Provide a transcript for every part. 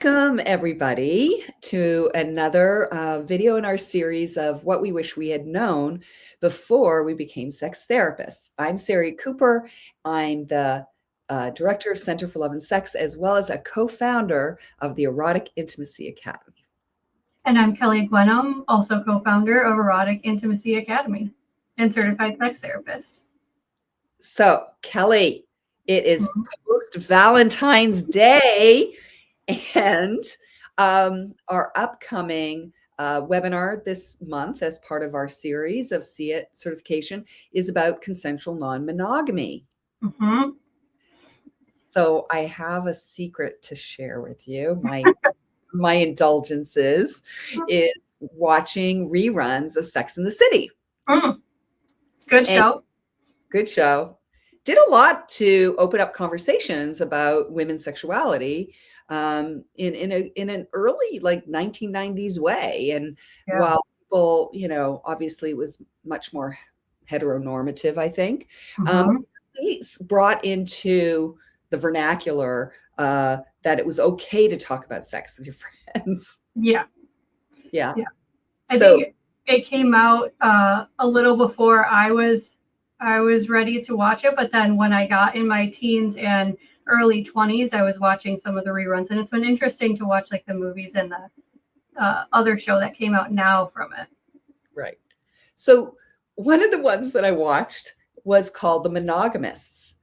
Welcome, everybody, to another video in our series of what we wish we had known before we became sex therapists. I'm Sari Cooper. I'm the director of Center for Love and Sex, as well as a co-founder of the Erotic Intimacy Academy. And I'm Kelly Gwenham, also co-founder of Erotic Intimacy Academy and certified sex therapist. So, Kelly, it is post-Valentine's Day. And our upcoming webinar this month, as part of our series of See It certification, is about consensual non-monogamy. So I have a secret to share with you. My indulgences is watching reruns of Sex and the City. Good show. Good show. Did a lot to open up conversations about women's sexuality in an early, like, 1990s way. And while people, obviously it was much more heteronormative, I think, it's brought into the vernacular that it was okay to talk about sex with your friends. Yeah. I So think it came out a little before I was ready to watch it, but then when I got in my teens and early 20s, I was watching some of the reruns, and it's been interesting to watch like the movies and the other show that came out now from it. Right. So one of the ones that I watched was called The Monogamists.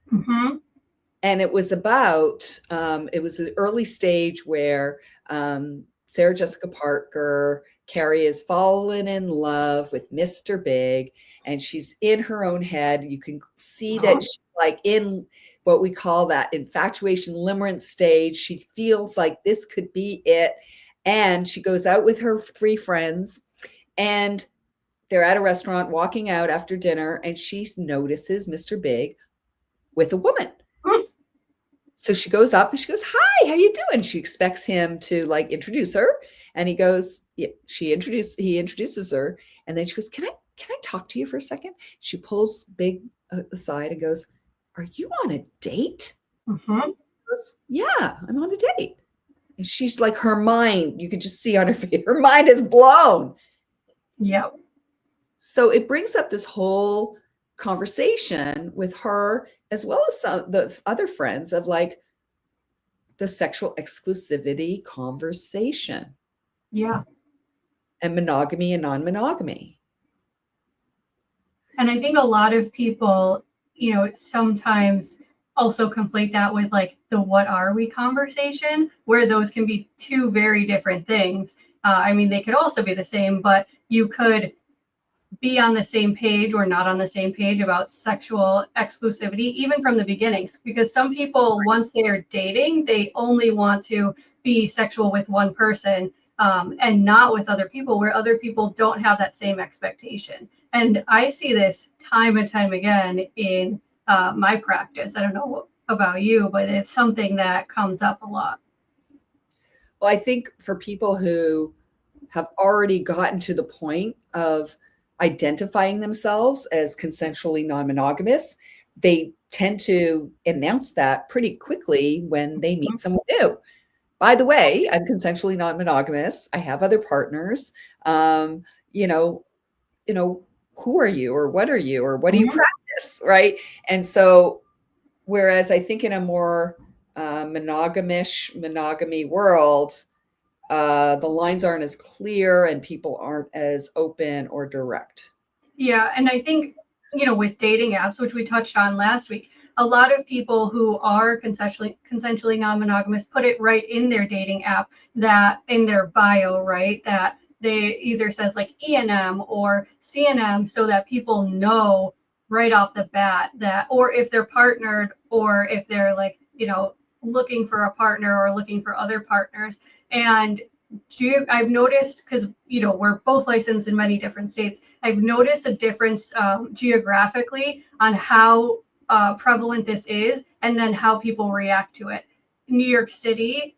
And it was about, it was an early stage where Sarah Jessica Parker, Carrie, is fallen in love with Mr. Big, and she's in her own head. You can see that she's like in what we call that infatuation limerence stage. She feels like this could be it. And she goes out with her three friends, and they're at a restaurant walking out after dinner, and she notices Mr. Big with a woman. So she goes up and she goes, "Hi, how you doing?" She expects him to like introduce her, and he goes, yeah, he introduces her, and then she goes, Can I talk to you for a second?" She pulls Big aside and goes, "Are you on a date?" He goes, "Yeah, I'm on a date." And she's like, her mind, you could just see on her face, her mind is blown. Yeah. So it brings up this whole conversation with her, as well as some of the other friends, of like the sexual exclusivity conversation. Yeah. And monogamy and non-monogamy. And I think a lot of people, sometimes also conflate that with like the "what are we" conversation, where those can be two very different things. I mean, they could also be the same, but you could be on the same page or not on the same page about sexual exclusivity, even from the beginnings, because some people, once they are dating, they only want to be sexual with one person and not with other people, where other people don't have that same expectation. And I see this time and time again in my practice. I don't know about you, but it's something that comes up a lot. Well, I think for people who have already gotten to the point of identifying themselves as consensually non-monogamous, they tend to announce that pretty quickly when they meet someone new. By the way, I'm consensually non-monogamous. I have other partners. Who are you, or what are you, or what do you practice, right? And so, whereas I think in a more monogamy world, the lines aren't as clear and people aren't as open or direct. Yeah, and I think, with dating apps, which we touched on last week, a lot of people who are consensually non-monogamous put it right in their dating app, that in their bio, right, that they either says like E&M or C&M, so that people know right off the bat that, or if they're partnered, or if they're like, looking for a partner or looking for other partners. And I've noticed, because we're both licensed in many different states, I've noticed a difference geographically on how prevalent this is, and then how people react to it. New York City,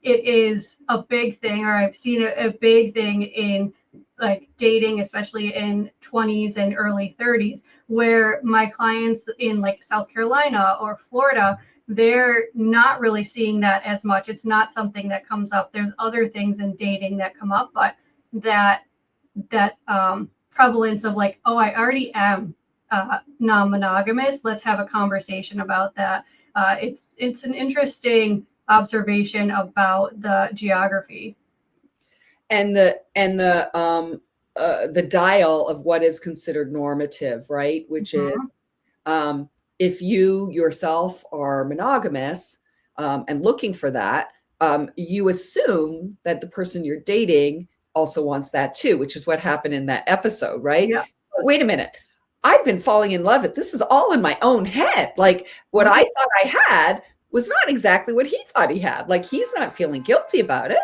it is a big thing, or I've seen a big thing in like dating, especially in 20s and early 30s, where my clients in like South Carolina or Florida, they're not really seeing that as much. It's not something that comes up. There's other things in dating that come up, but that prevalence of like, oh, I already am non-monogamous. Let's have a conversation about that. It's an interesting observation about the geography and the dial of what is considered normative, right? Which is if you yourself are monogamous and looking for that, you assume that the person you're dating also wants that too, which is what happened in that episode, right? Yeah. Wait a minute. I've been falling in love with this is all in my own head. Like what I thought I had was not exactly what he thought he had. Like he's not feeling guilty about it.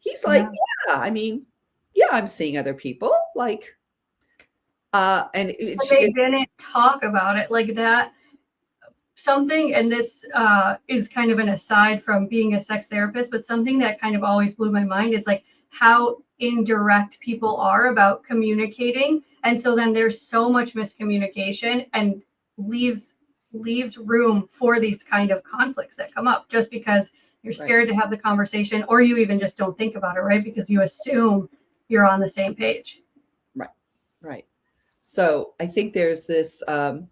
He's like, yeah, I mean, yeah, I'm seeing other people. Like, and they didn't talk about it like that. Something, and this is kind of an aside from being a sex therapist, but something that kind of always blew my mind is like how indirect people are about communicating. And so then there's so much miscommunication and leaves room for these kind of conflicts that come up just because you're scared to have the conversation, or you even just don't think about it, right? Because you assume you're on the same page. Right. So I think there's this, in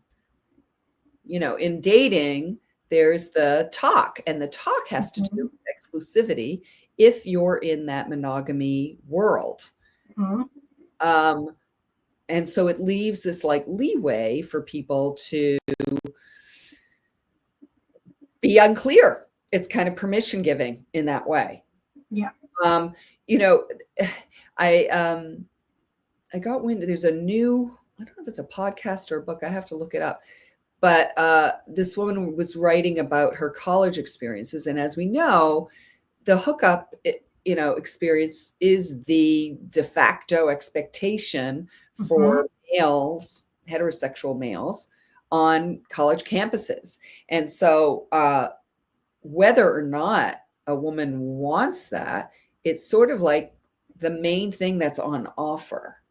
dating, there's the talk, and the talk has to do with exclusivity if you're in that monogamy world. And so it leaves this like leeway for people to be unclear. It's kind of permission giving in that way. Yeah. I got wind, there's a new, I don't know if it's a podcast or a book, I have to look it up. But this woman was writing about her college experiences. And as we know, the hookup, experience is the de facto expectation for males, heterosexual males on college campuses. And so whether or not a woman wants that, it's sort of like the main thing that's on offer.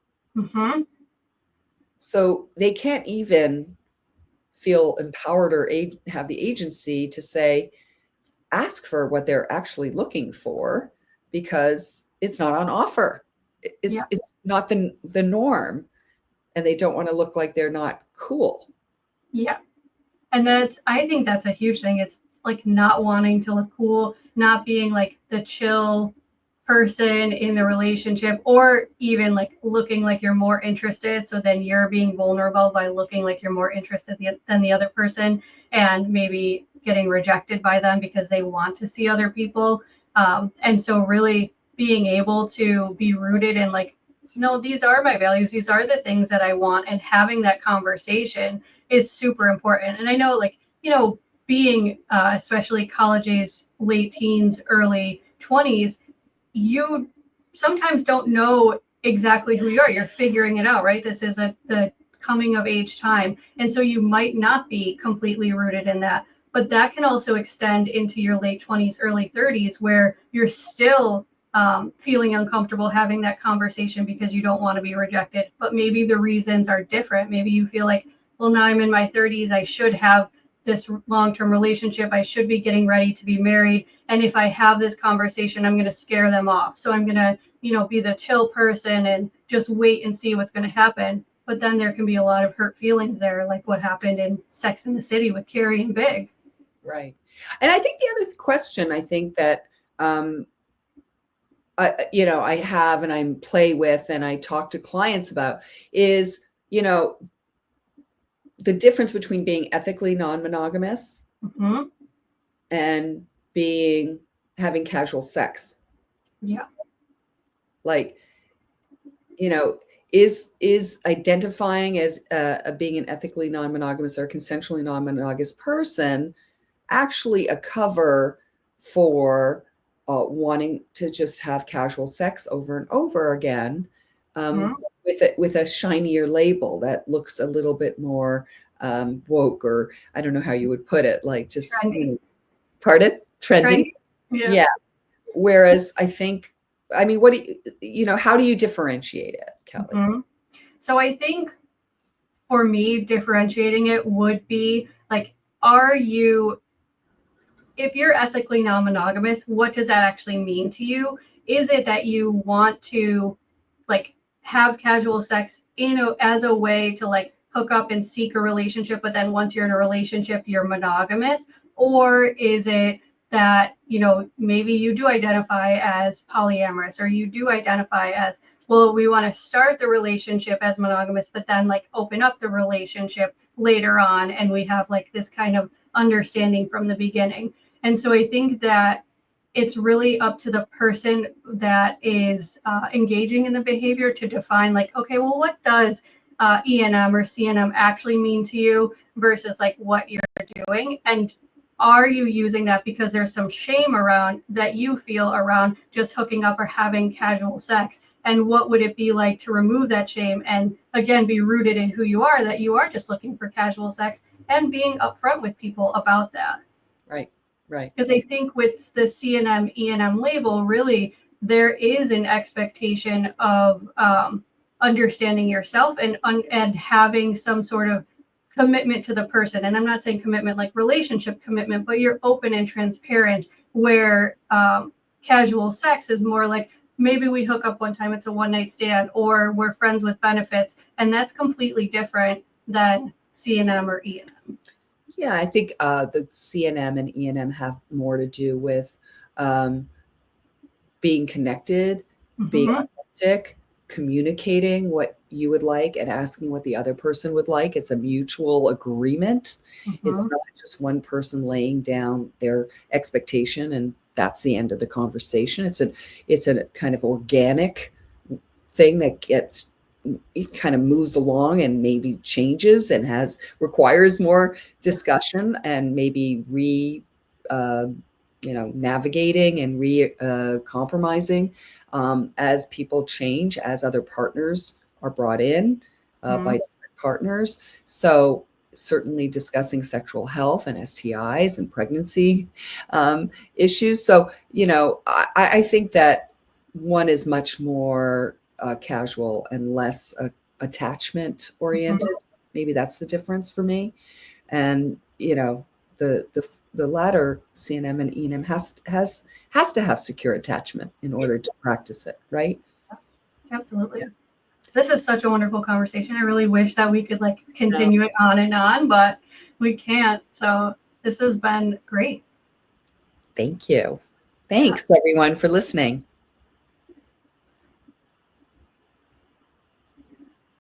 So they can't even feel empowered or have the agency to say, ask for what they're actually looking for, because it's not on offer. It's not the norm, and they don't want to look like they're not cool. Yeah. And I think that's a huge thing. It's like not wanting to look cool, not being like the chill person in the relationship, or even like looking like you're more interested. So then you're being vulnerable by looking like you're more interested than the other person, and maybe getting rejected by them because they want to see other people. And so really being able to be rooted in like, no, these are my values. These are the things that I want. And having that conversation is super important. And I know like, being especially college age, late teens, early 20s, you sometimes don't know exactly who you are. You're figuring it out, right? This is the coming of age time. And so you might not be completely rooted in that. But that can also extend into your late 20s, early 30s, where you're still feeling uncomfortable having that conversation because you don't want to be rejected. But maybe the reasons are different. Maybe you feel like, well, now I'm in my 30s. I should have this long-term relationship. I should be getting ready to be married. And if I have this conversation, I'm going to scare them off. So I'm going to, be the chill person and just wait and see what's going to happen. But then there can be a lot of hurt feelings there, like what happened in Sex and the City with Carrie and Big. Right. And I think the other question I think that, I have and I play with and I talk to clients about is, the difference between being ethically non-monogamous and having casual sex. Yeah. Like, is identifying as being an ethically non-monogamous or consensually non-monogamous person actually a cover for wanting to just have casual sex over and over again, with a shinier label that looks a little bit more woke, or I don't know how you would put it, like just pardon? Trendy? Yeah. Whereas I think, what do how do you differentiate it, Kelly? So I think for me, differentiating it would be like, are you if you're ethically non-monogamous, what does that actually mean to you? Is it that you want to like have casual sex as a way to like hook up and seek a relationship, but then once you're in a relationship, you're monogamous? Or is it that, maybe you do identify as polyamorous, or you do identify as, well, we want to start the relationship as monogamous, but then like open up the relationship later on, and we have like this kind of understanding from the beginning. And so I think that it's really up to the person that is engaging in the behavior to define like, okay, well, what does E&M or CNM actually mean to you versus like what you're doing? And are you using that because there's some shame around that you feel around just hooking up or having casual sex? And what would it be like to remove that shame and again be rooted in who you are, that you are just looking for casual sex, and being upfront with people about that? Right. Because I think with the CNM E&M label, really there is an expectation of understanding yourself and having some sort of commitment to the person. And I'm not saying commitment like relationship commitment, but you're open and transparent, where casual sex is more like, maybe we hook up one time, it's a one-night stand, or we're friends with benefits. And that's completely different than CNM or E&M. Yeah, I think the CNM and E&M have more to do with being connected, being authentic, communicating what you would like and asking what the other person would like. It's a mutual agreement. It's not just one person laying down their expectation and that's the end of the conversation. It's a kind of organic thing that it kind of moves along and maybe changes and requires more discussion and maybe navigating and compromising as people change, as other partners are brought in by different partners. So certainly discussing sexual health and STIs and pregnancy issues. So, I think that one is much more casual and less attachment oriented. Maybe that's the difference for me. And, the latter, CNM and E&M, has to have secure attachment in order to practice it, right? Absolutely. Yeah. This is such a wonderful conversation. I really wish that we could like continue it on and on, but we can't. So this has been great. Thank you. Thanks everyone for listening.